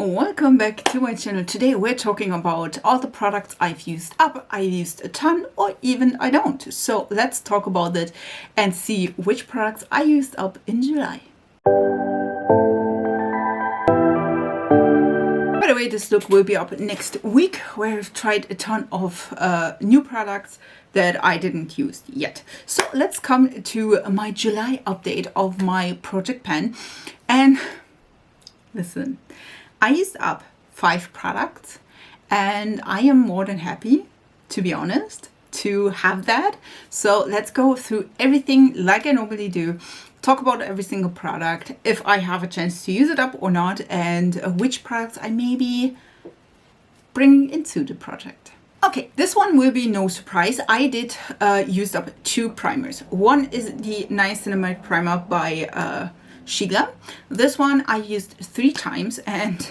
Welcome back to my channel. Today we're talking about all the products I've used up. I used a ton or even I don't. So let's talk about it and see which products I used up in July. By the way, this look will be up next week where I've tried a ton of new products that I didn't use yet. So let's come to my July update of my project pan. And listen, I used up 5 products and I am more than happy, to be honest, to have that. So let's go through everything like I normally do, talk about every single product, if I have a chance to use it up or not, and which products I may be bringing into the project. Okay, this one will be no surprise. I did use up 2 primers. One is the Niacinamide primer by Sheglam. This one I used 3 times and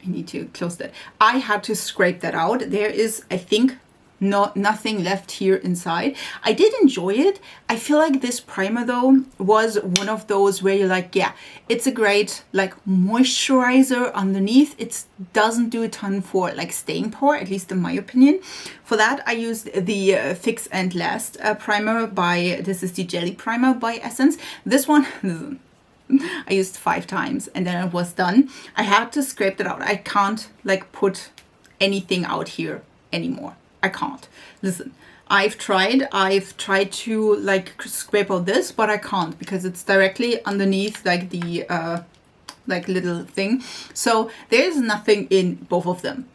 I need to close that. I had to scrape that out. There is, I think, nothing left here inside. I did enjoy it. I feel like this primer though was one of those where you're like, yeah, it's a great like moisturizer underneath. It doesn't do a ton for like staying power, at least in my opinion. For that I used the Fix and Last primer by, this is the Jelly Primer by Essence. This one I used 5 times and then it was done. I had to scrape that out. I can't like put anything out here anymore. I can't. Listen, I've tried to like scrape out this, but I can't because it's directly underneath like the like little thing. So there's nothing in both of them.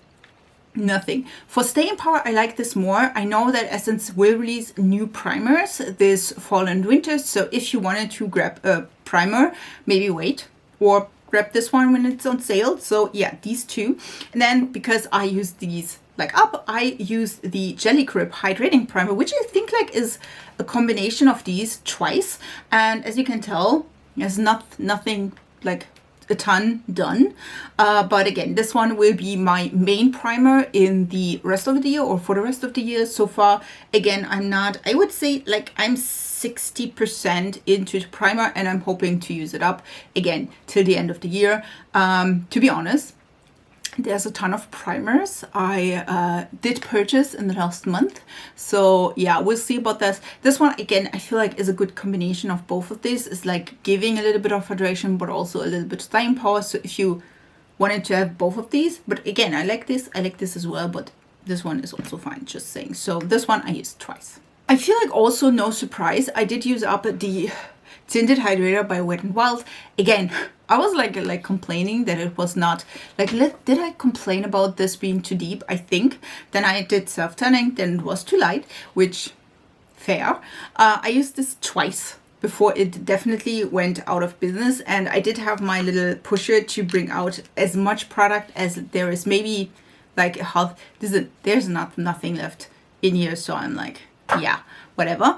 Nothing. For staying power, I like this more. I know that Essence will release new primers this fall and winter. So if you wanted to grab a primer, maybe wait or grab this one when it's on sale. So yeah, these 2. And then because I use these like up, I used the Judydoll Hydrating Primer, which I think like is a combination of these twice. And as you can tell, there's nothing like a ton done, but again, this one will be my main primer in the rest of the year or for the rest of the year. So far, again, I would say like I'm 60% into the primer and I'm hoping to use it up again till the end of the year. To be honest, there's a ton of primers I did purchase in the last month. So yeah, we'll see about this. This one, again, I feel like is a good combination of both of these. It's like giving a little bit of hydration, but also a little bit of staying power. So if you wanted to have both of these, but again, I like this as well, but this one is also fine, just saying. So this one I used twice. I feel like also no surprise, I did use up the Tinted Hydrator by Wet n Wild. Again, I was like complaining that it was not like, did I complain about this being too deep? I think. Then I did self-tanning, then it was too light, which fair. I used this twice before it definitely went out of business, and I did have my little pusher to bring out as much product as there is. Maybe like a half. There's nothing left in here, so I'm like, yeah, whatever.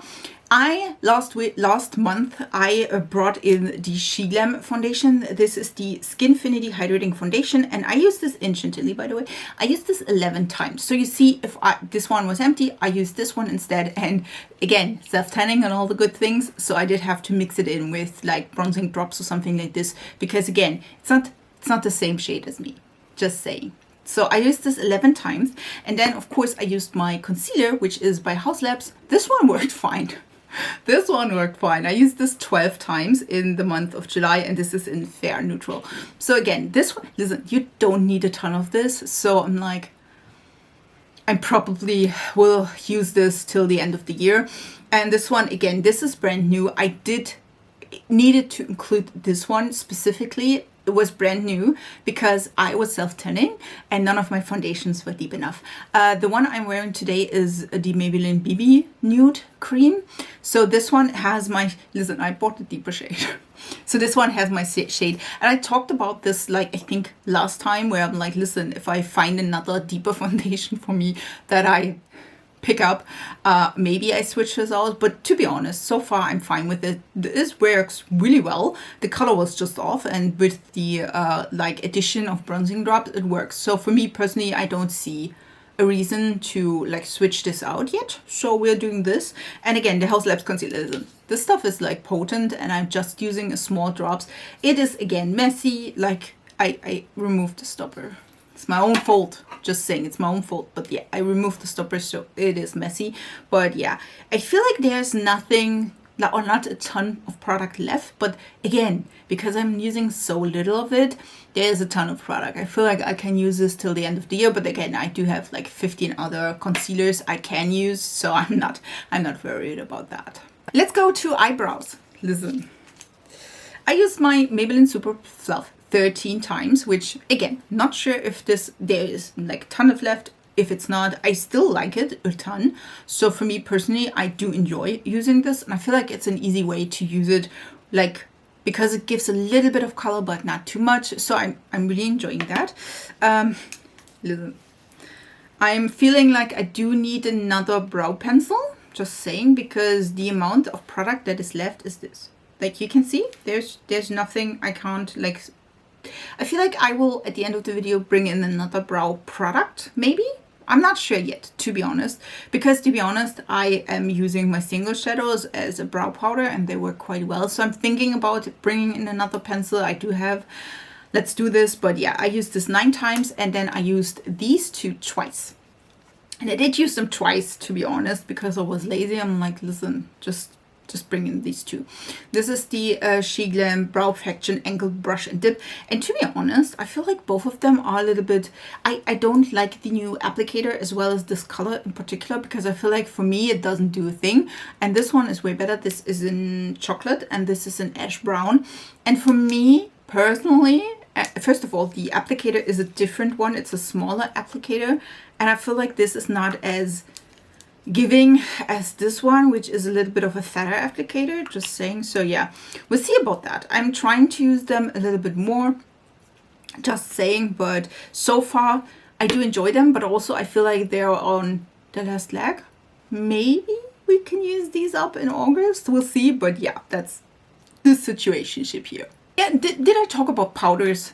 Last month I brought in the Sheglam foundation. This is the Skinfinity Hydrating Foundation, and I used this in Chantilly, by the way. I used this 11 times. So you see, if this one was empty, I used this one instead. And again, self-tanning and all the good things. So I did have to mix it in with like bronzing drops or something like this, because again, it's not the same shade as me. Just saying. So I used this 11 times, and then of course I used my concealer, which is by Haus Labs. This one worked fine. This one worked fine. I used this 12 times in the month of July, and this is in Fair Neutral. So again, this one, listen, you don't need a ton of this. So I'm like, I probably will use this till the end of the year. And this one, again, this is brand new. I needed to include this one specifically. It was brand new because I was self-tanning and none of my foundations were deep enough. The one I'm wearing today is the Maybelline BB Nude cream. So this one has my, listen, I bought the deeper shade. So this one has my shade. And I talked about this like I think last time, where I'm like, listen, if I find another deeper foundation for me that I pick up, maybe I switch this out, but to be honest, so far I'm fine with it. This works really well. The color was just off, and with the like addition of bronzing drops, it works. So for me personally, I don't see a reason to like switch this out yet. So we're doing this. And again, the Haus Labs concealer, this stuff is like potent, and I'm just using a small drops. It is again messy, like I removed the stopper. It's my own fault. Just saying, it's my own fault. But yeah, I removed the stopper, so it is messy. But yeah, I feel like there's nothing, or not a ton of product left. But again, because I'm using so little of it, there's a ton of product. I feel like I can use this till the end of the year. But again, I do have like 15 other concealers I can use, so I'm not worried about that. Let's go to eyebrows. Listen, I used my Maybelline Super Fluff 13 times, which again, not sure if there is like a ton of left. If it's not, I still like it a ton. So for me personally, I do enjoy using this, and I feel like it's an easy way to use it, like, because it gives a little bit of color but not too much. So I'm really enjoying that. Listen, I'm feeling like I do need another brow pencil, just saying, because the amount of product that is left is this. Like you can see, there's nothing I can't like. I feel like I will, at the end of the video, bring in another brow product, maybe? I'm not sure yet, to be honest. Because, to be honest, I am using my single shadows as a brow powder, and they work quite well. So I'm thinking about bringing in another pencil. I do have. Let's do this. But yeah, I used this 9 times, and then I used these 2 twice. And I did use them twice, to be honest, because I was lazy. I'm like, listen, just bring in these 2. This is the Sheglam Brow Perfection Angled Brush and Dip. And to be honest, I feel like both of them are a little bit... I don't like the new applicator as well as this color in particular, because I feel like for me it doesn't do a thing. And this one is way better. This is in chocolate and this is in ash brown. And for me personally, first of all, the applicator is a different one. It's a smaller applicator. And I feel like this is not as giving as this one, which is a little bit of a fatter applicator, just saying. So yeah, we'll see about that. I'm trying to use them a little bit more, just saying, but so far I do enjoy them, but also I feel like they're on the last leg. Maybe we can use these up in August, we'll see. But yeah, that's the situationship here. Yeah, did I talk about powders?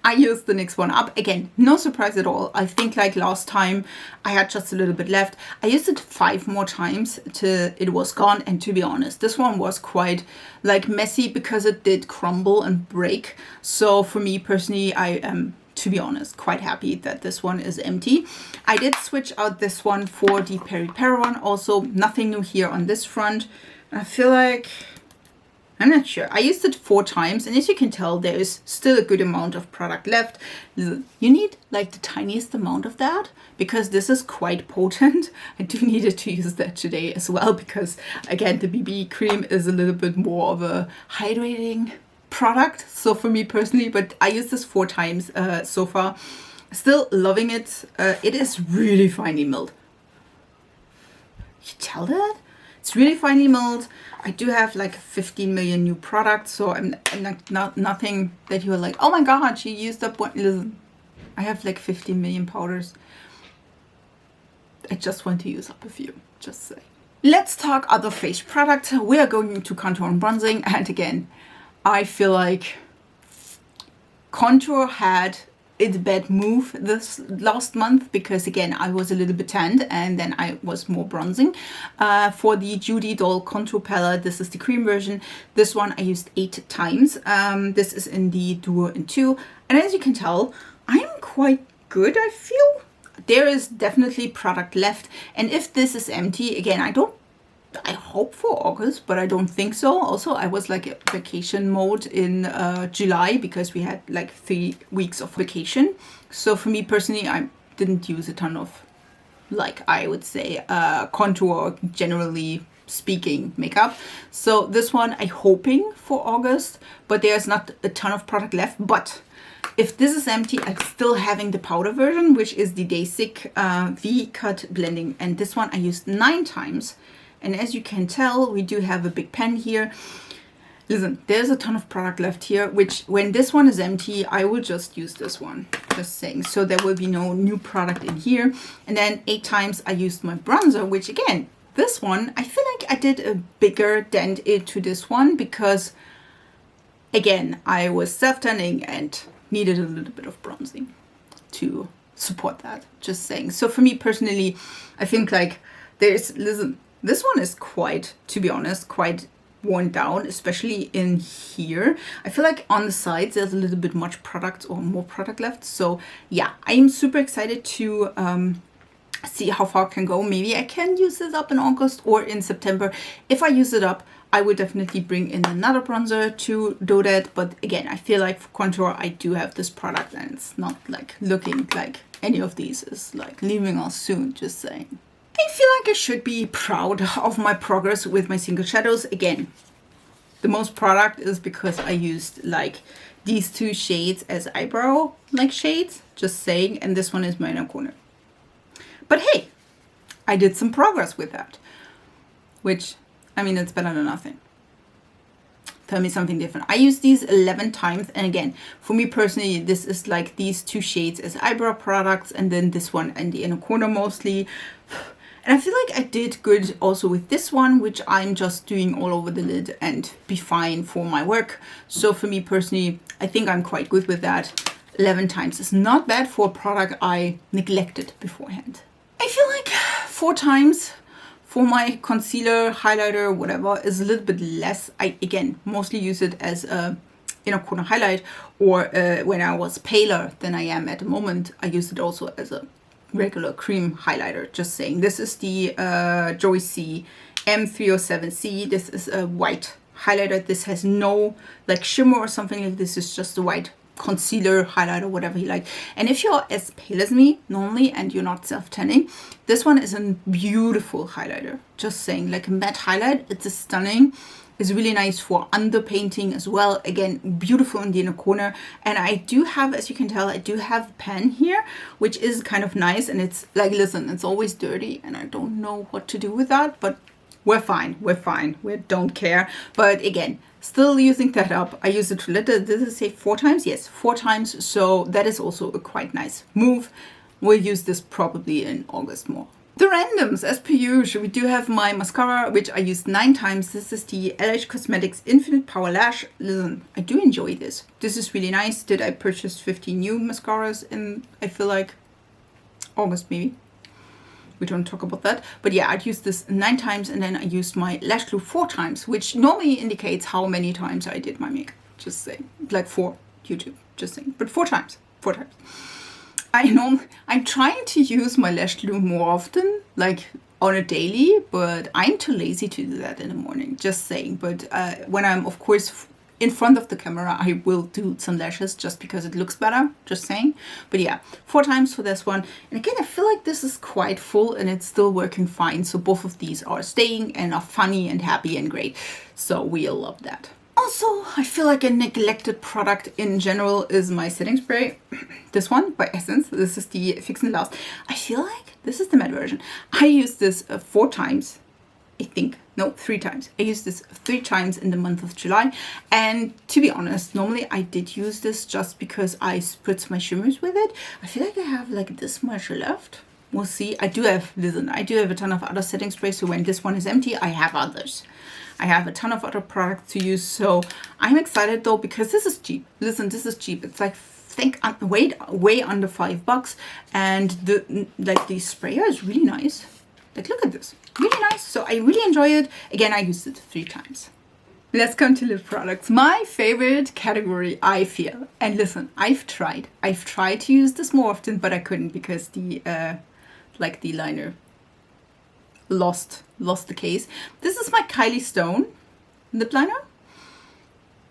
I used the NYX one up. Again, no surprise at all. I think like last time I had just a little bit left. I used it 5 more times till it was gone. And to be honest, this one was quite like messy because it did crumble and break. So for me personally, I am, to be honest, quite happy that this one is empty. I did switch out this one for the Peri Peri one. Also, nothing new here on this front. I feel like... I'm not sure. I used it 4 times, and as you can tell, there is still a good amount of product left. You need like the tiniest amount of that, because this is quite potent. I do need it to use that today as well, because again, the BB cream is a little bit more of a hydrating product. So for me personally, but I used this 4 times so far. Still loving it. It is really finely milled. You tell that? It's really finely milled. I do have like 15 million new products, so I'm not nothing that you're like, oh my god, she used up one. Listen, I have like 15 million powders. I just want to use up a few, just say. Let's talk other face products. We are going into contour and bronzing, and again, I feel like contour had its bad move this last month, because again I was a little bit tanned and then I was more bronzing. For the Judydoll Contour palette, this is the cream version. This one I used 8 times. This is in the Duo in 2, and as you can tell, I'm quite good. I feel there is definitely product left, and if this is empty, again, I hope for August, but I don't think so. Also, I was like a vacation mode in July, because we had like 3 weeks of vacation. So for me personally, I didn't use a ton of, like, I would say contour, generally speaking, makeup. So this one I'm hoping for August, but there's not a ton of product left. But if this is empty, I'm still having the powder version, which is the Dasique V-Cut Blending. And this one I used 9 times. And as you can tell, we do have a big pen here. Listen, there's a ton of product left here, which when this one is empty, I will just use this one, just saying. So there will be no new product in here. And then 8 times I used my bronzer, which again, this one, I feel like I did a bigger dent into this one because, again, I was self-tanning and needed a little bit of bronzing to support that, just saying. So for me personally, I think like there's, listen, this one is quite, to be honest, quite worn down, especially in here. I feel like on the sides there's a little bit much product or more product left. So yeah, I'm super excited to see how far it can go. Maybe I can use this up in August or in September. If I use it up, I would definitely bring in another bronzer to do that. But again, I feel like for contour, I do have this product and it's not like looking like any of these is like leaving us soon, just saying. I feel like I should be proud of my progress with my single shadows. Again, the most product is because I used like these two shades as eyebrow like shades, just saying, and this one is my inner corner. But hey, I did some progress with that, which, I mean, it's better than nothing. Tell me something different. I used these 11 times. And again, for me personally, this is like these two shades as eyebrow products and then this one and the inner corner mostly. And I feel like I did good also with this one, which I'm just doing all over the lid and be fine for my work. So for me personally, I think I'm quite good with that. 11 times is not bad for a product I neglected beforehand. I feel like 4 times for my concealer, highlighter, whatever is a little bit less. I, again, mostly use it as a inner corner highlight, or when I was paler than I am at the moment, I use it also as a regular cream highlighter, just saying. This is the Joycee M307C. This is a white highlighter. This has no like shimmer or something like this. Is just a white concealer, highlighter, whatever you like. And if you're as pale as me normally and you're not self-tanning, this one is a beautiful highlighter. Just saying, like a matte highlight. It's a stunning. It's really nice for underpainting as well. Again, beautiful in the inner corner. And I do have, as you can tell, I do have pen here, which is kind of nice. And it's like, listen, it's always dirty and I don't know what to do with that, but we're fine. We're fine. We don't care. But again, still using that up. I use it to did it say 4 times? Yes, 4 times. So that is also a quite nice move. We'll use this probably in August more. The randoms, as per usual, we do have my mascara, which I used 9 times. This is the E.L.F Cosmetics Infinite Power Lash. Listen, I do enjoy this. This is really nice. Did I purchase 50 new mascaras in, I feel like, August maybe? We don't talk about that. But yeah, I'd used this 9 times and then I used my Lash Glue 4 times, which normally indicates how many times I did my makeup. Just saying. Like 4 YouTube, just saying. But 4 times. 4 times. I'm trying to use my Lash Glue more often, like on a daily, but I'm too lazy to do that in the morning, just saying. But when I'm, of course, in front of the camera, I will do some lashes just because it looks better, just saying. But yeah, 4 times for this one. And again, I feel like this is quite full and it's still working fine. So both of these are staying and are funny and happy and great. So we love that. Also, I feel like a neglected product in general is my setting spray. This one by Essence. This is the Fix and Last. I feel like this is the matte version. I used this 4 times. I think, no, 3 times. I used this 3 times in the month of July. And to be honest, normally I did use this just because I spritz my shimmers with it. I feel like I have like this much left. We'll see. I do have, listen, I do have a ton of other setting sprays. So when this one is empty, I have others. I have a ton of other products to use. So I'm excited though, because this is cheap. Listen, this is cheap. It's like, way under $5. And the sprayer is really nice. Like, look at this. Really nice. So I really enjoy it. Again, I used it 3 times. Let's come to lip products. My favorite category, I feel. And listen, I've tried to use this more often, but I couldn't because the liner lost the case. This is my Kylie Stone lip liner.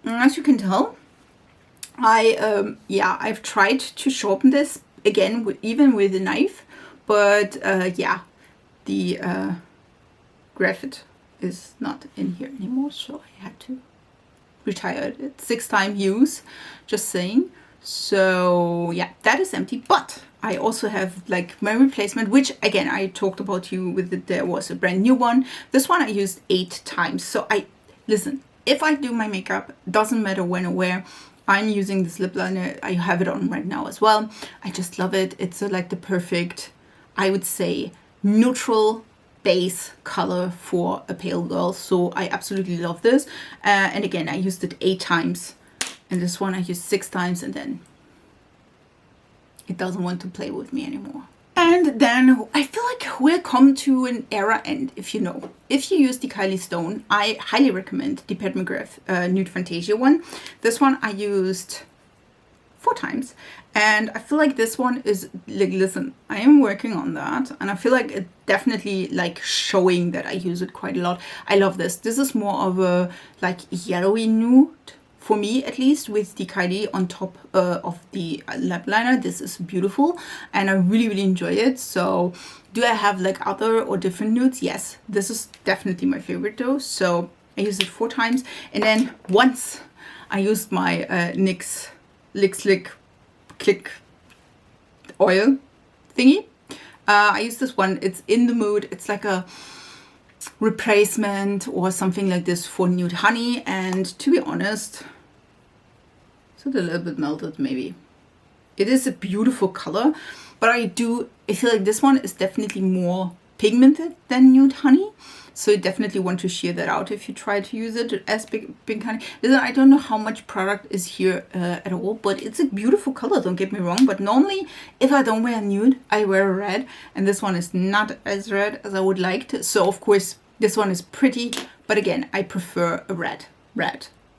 As you can tell, I've tried to sharpen this again, even with a knife, but yeah, the graphite is not in here anymore, so I had to retire it. 6-time use, just saying. So yeah, that is empty, but I also have like my replacement, which again I talked about you with it. There was a brand new one. This one I used 8 times. So listen, if I do my makeup, doesn't matter when or where, I'm using this lip liner. I have it on right now as well. I just love it. It's like the perfect, I would say, neutral base color for a pale girl. So I absolutely love this. And again, I used it 8 times. And this one I used 6 times and then it doesn't want to play with me anymore. And then I feel like we'll come to an era end. If you use the Kylie Stone, I highly recommend the Pat McGrath Nude Fantasia one. This one I used 4 times, and I feel like this one is like, listen, I am working on that, and I feel like it definitely like showing that I use it quite a lot. I love this. This is more of a like yellowy nude, for me at least, with the Kylie on top of the Lipliner. This is beautiful and I really, really enjoy it. So do I have like other or different nudes? Yes, this is definitely my favorite though. So I used it 4 times, and then once I used my NYX Lick Slick Click oil thingy. I use this one. It's in the mood. It's like a replacement or something like this for Nude Honey, and to be honest, it's a little bit melted maybe. It is a beautiful color, but I feel like this one is definitely more pigmented than Nude Honey. So you definitely want to shear that out if you try to use it as Pink Honey. Listen, I don't know how much product is here at all, but it's a beautiful color, don't get me wrong. But normally, if I don't wear nude, I wear a red. And this one is not as red as I would like to. So, of course, this one is pretty. But again, I prefer a red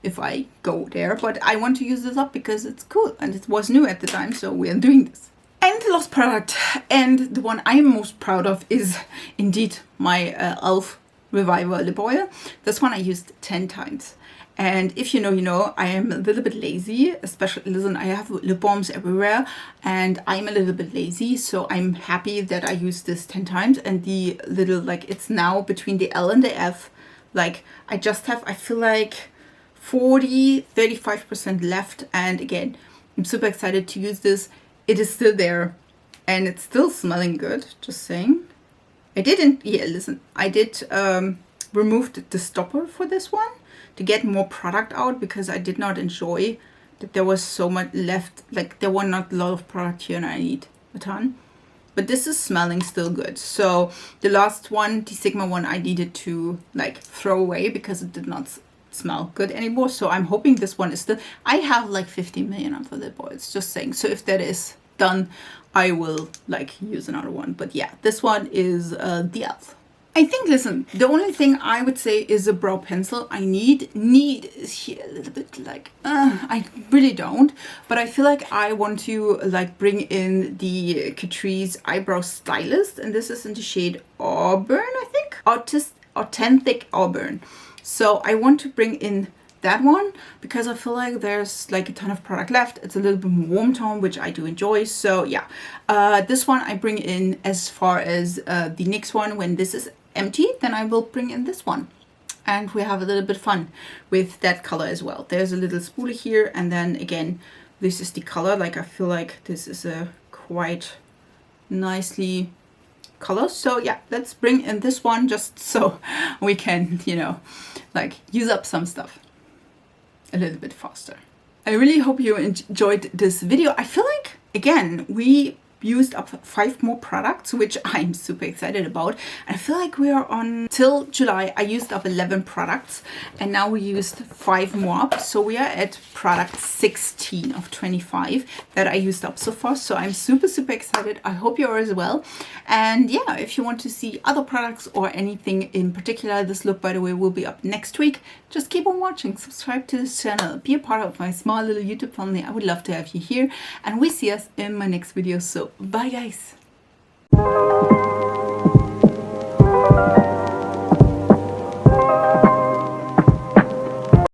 if I go there. But I want to use this up because it's cool. And it was new at the time, so we are doing this. And the last product, and the one I'm most proud of, is indeed my E.L.F. Reviver lip oil. This one I used 10 times. And if you know, you know, I am a little bit lazy, especially, listen, I have lip balms everywhere and I'm a little bit lazy. So I'm happy that I used this 10 times, and the little, like, it's now between the L and the F. Like, I just have, I feel like 35% left. And again, I'm super excited to use this. It is still there and it's still smelling good, just saying. I did remove the stopper for this one to get more product out, because I did not enjoy that there was so much left. Like, there were not a lot of product here and I need a ton. But this is smelling still good. So the last one, the Sigma one, I needed to like throw away because it did not smell good anymore. So I'm hoping this one is still, I have like 15 million of the lip oils, just saying. So if that is done, I will like use another one. But yeah, this one is the E.L.F. I think, listen, the only thing I would say is a brow pencil. I need is here a little bit like, I really don't, but I feel like I want to like bring in the Catrice eyebrow stylist, and this is in the shade Auburn, I think, Authentic Auburn. So I want to bring in that one because I feel like there's like a ton of product left. It's a little bit more warm tone, which I do enjoy. So yeah, this one I bring in. As far as the NYX one, when this is empty, then I will bring in this one, and we have a little bit fun with that color as well. There's a little spoolie here, and then again, this is the color. Like, I feel like this is a quite nicely color. So yeah, let's bring in this one just so we can, you know, like use up some stuff a little bit faster. I really hope you enjoyed this video. I feel like, again, we used up 5 more products, which I'm super excited about. I feel like we are on till July. I used up 11 products and now we used 5 more up. So we are at product 16 of 25 that I used up so far. So I'm super, super excited. I hope you are as well. And yeah, if you want to see other products or anything in particular, this look, by the way, will be up next week. Just keep on watching, subscribe to this channel, be a part of my small little YouTube family. I would love to have you here, and we see us in my next video. So bye guys.